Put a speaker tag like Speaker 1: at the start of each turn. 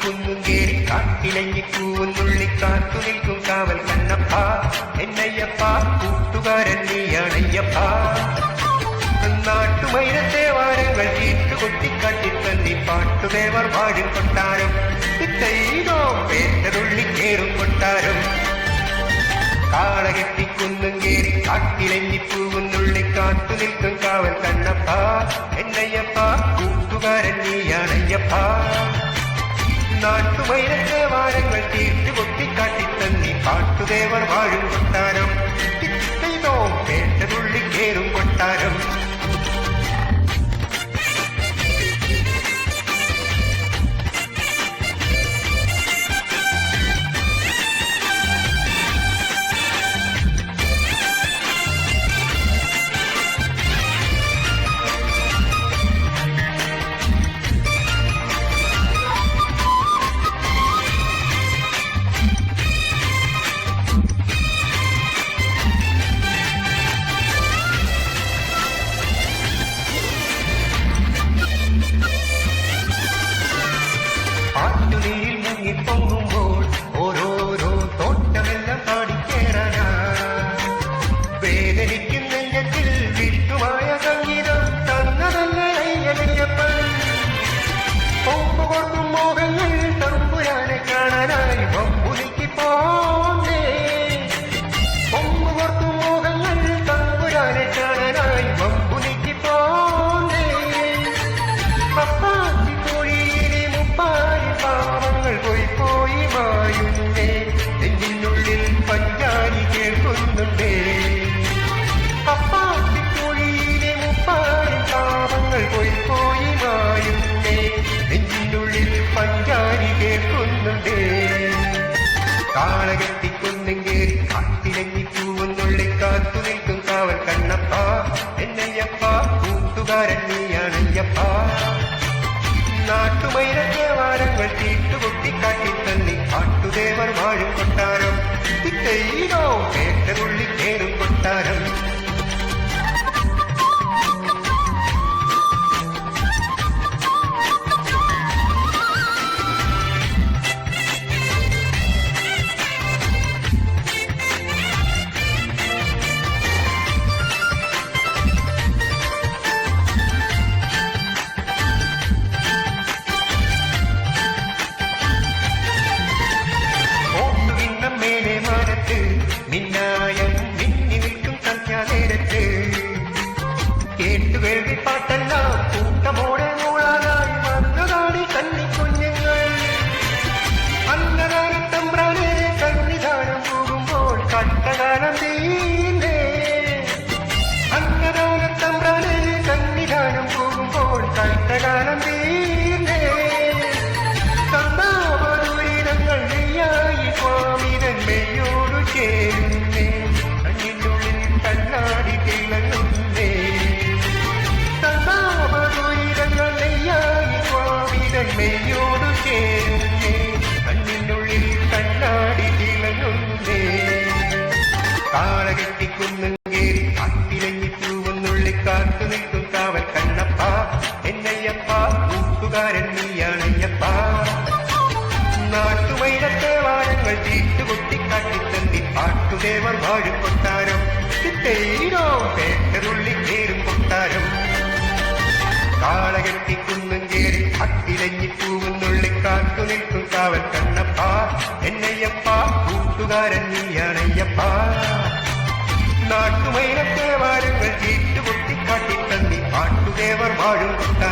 Speaker 1: കുന്നും കേറി കാട്ടിലങ്ങി പൂവും നുള്ളിക്കാത്തു നിൽക്കും കാവൽ കണ്ണപ്പ എന്നയ്യപ്പ കൂട്ടുകാരൻ നീയാണയ്യപ്പ നാട്ടുമൈനത്തെ വാരങ്ങൾ ചീട്ടുകൊട്ടിക്കാട്ടി തന്നി പാട്ടുദേവർ വാഴും കൊട്ടാരം ഇത്തൈനോ പേറ്റതുള്ളിക്കേറും കൊട്ടാരം കാളകെട്ടിക്കുന്നും കേറി കാട്ടിലങ്ങി പൂവും നുള്ളിക്കാത്തു നിൽക്കും കാവൽ കണ്ണപ്പ എന്നയ്യപ്പ കൂട്ടുകാരൻ നീയാണയ്യപ്പ നാട്ടുമൈനത്തെ വാരങ്ങൾ ചീട്ടുകൊട്ടിക്കാട്ടി തന്നി പാട്ടുദേവർ വാഴും കൊട്ടാരം ഇത്തൈനോ പേറ്റതുള്ളിക്കേറും കൊട്ടാരം പാട്ടുനീരിൽ മുങ്ങിപ്പൊങ്ങുമ്പോൾ ഓരോരോ തോട്ടമെല്ലാം പാടിക്കേറാനാ വേദനിക്കും നെഞ്ചത്തിൽ വിട്ടുമായ സംഗീതം തന്നതല്ലയ്യപ്പൻ പൊമ്പുകൊടുക്കും മോഹങ്ങൾ തമ്പുരാനെ കാണാനായി വമ്പുലിക്ക് പോന്നേ പൊമ്പുകൊടുക്കും മോഹങ്ങൾ തമ്പുരാനെ കാണാനായി വമ്പുലിക്ക് പോന്നേ പപ്പാത്തി കോഴിയിലെ മുപ്പാരി പാവങ്ങൾ പോയി മായുന്നേ നെഞ്ചിനുള്ളിൽ പഞ്ചാരി കേൾക്കുന്നുണ്ടേ പപ്പാത്തി കോഴിയിലെ മുപ്പാരി പാവങ്ങൾ പോയി മായുന്നേ നെഞ്ചിനുള്ളിൽ പഞ്ചാരി കേൾക്കുന്നുണ്ടേ കാളകെട്ടിക്കൊന്നും കേറി കാട്ടിലങ്ങി പൂവും നുള്ളിക്കാത്തു നിൽക്കും കാവൽ കണ്ണപ്പ എന്നയ്യപ്പ കൂട്ടുകാരൻ നീയാണയ്യപ്പ നാട്ടുമൈനത്തെ വാരങ്ങൾ ചീട്ടുകൊട്ടിക്കാട്ടി തന്നി പാട്ടുദേവർ വാഴും കൊട്ടാരം ഇത്തൈനോ പേറ്റതുള്ളിക്കേറും കൊട്ടാരം മിന്നായം മിന്നി നിൽക്കും സന്ധ്യാനേരത്ത് കേട്ടുകേൾവി പാട്ടെല്ലാം കൂട്ടമോടെ മൂളാനായി വന്നതാടി കന്നിക്കുഞ്ഞുങ്ങൾ അന്നദാനത്തമ്പ്രാനെ സന്നിധാനം പോകുമ്പോൾ കട്ടകാലം തീർന്നേ അന്നദാനത്തമ്പ്രാനെ സന്നിധാനം പോകുമ്പോൾ കട്ടകാലം തീർന്നേ സന്താപദുരിതങ്ങൾ നീയായി സ്വാമിതൻ മെയ്യോടു ചേരുന്നേ കണ്ണിനുള്ളിൽ കണ്ണാടി തിളങ്ങുന്നേ സന്താപദുരിതങ്ങൾ നീയായി സ്വാമിതൻ മെയ്യോടു ചേരുന്നേ കണ്ണിനുള്ളിൽ കണ്ണാടി തിളങ്ങുന്നേ കാളകെട്ടിക്കുന്നും കേറി കാട്ടിലങ്ങി പൂവും നുള്ളിക്കാത്തു നിൽക്കും കാവൽ കണ്ണപ്പ എന്നയ്യപ്പ കൂട്ടുകാരൻ നീയാണയ്യപ്പ നാട്ടുമൈനത്തെ വാരങ്ങൾ ചീട്ടുകൊട്ടിക്കാട്ടി തന്നി പാട്ടുദേവർ വാഴും കൊട്ടാരം ഇത്തൈനോ പേറ്റതുള്ളിക്കേറും കൊട്ടാരം കാളകെട്ടിക്കുന്നും കേറി കാട്ടിലങ്ങി പൂവും നുള്ളിക്കാത്തു നിൽക്കും കാവൽ കണ്ണപ്പ എന്നയ്യപ്പ കൂട്ടുകാരൻ നീയാണയ്യപ്പ നാട്ടുമൈനത്തെ വാരങ്ങൾ ചീട്ടുകൊട്ടിക്കാട്ടി തന്നി പാട്ടുദേവർ വാഴും കൊട്ടാരം